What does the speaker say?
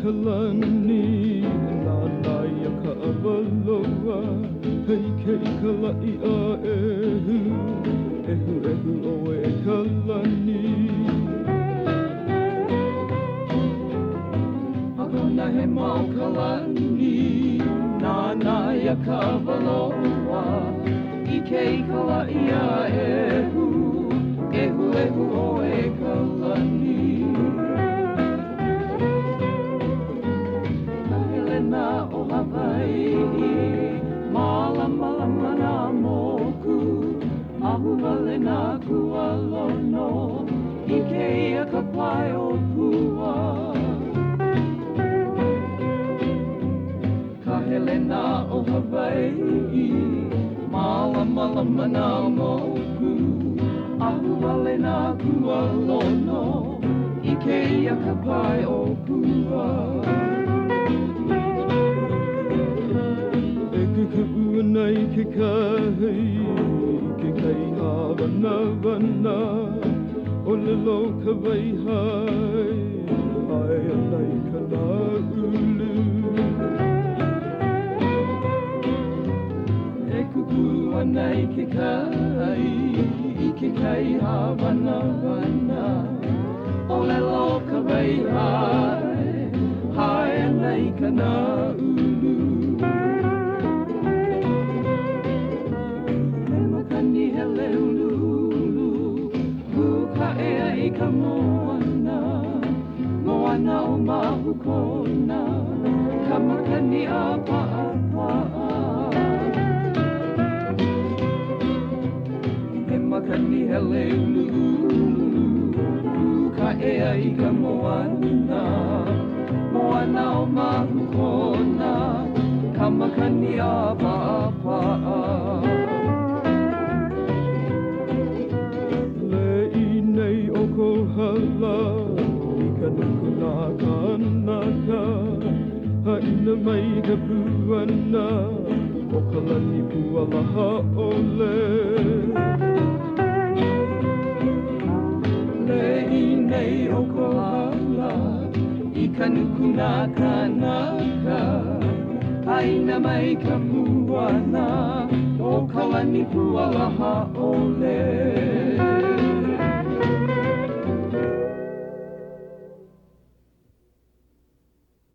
kalani na ya ka avaloa hei kei kalai a ehu o e kalani Akona he mau kalani na ya ka avaloa I kei kalai a ehu o e kalani na o Hawaii Malama na moku Ahu wale na kualono I keia ka pai o pua Ka Helena o Hawaii Malama na moku Ahu wale na kualono I keia ka pai o pua Nei ke kai hawana wana o le lo ka wai hai ai nei ka na ulu E kukua nei ke kai hawana wana o le lo ka wai hai nei ka na ulu ka moana o mahu kona ka makani a paa he makani hele ulu ka ea I ka moana o mahu kona ka makani a paa Kohala I ka nukuna kanaka Haina mai ka puana O ka lani pualaha ole Le'i nei o kohala I ka nukuna kanaka Haina mai ka puana O ka lani pualaha ole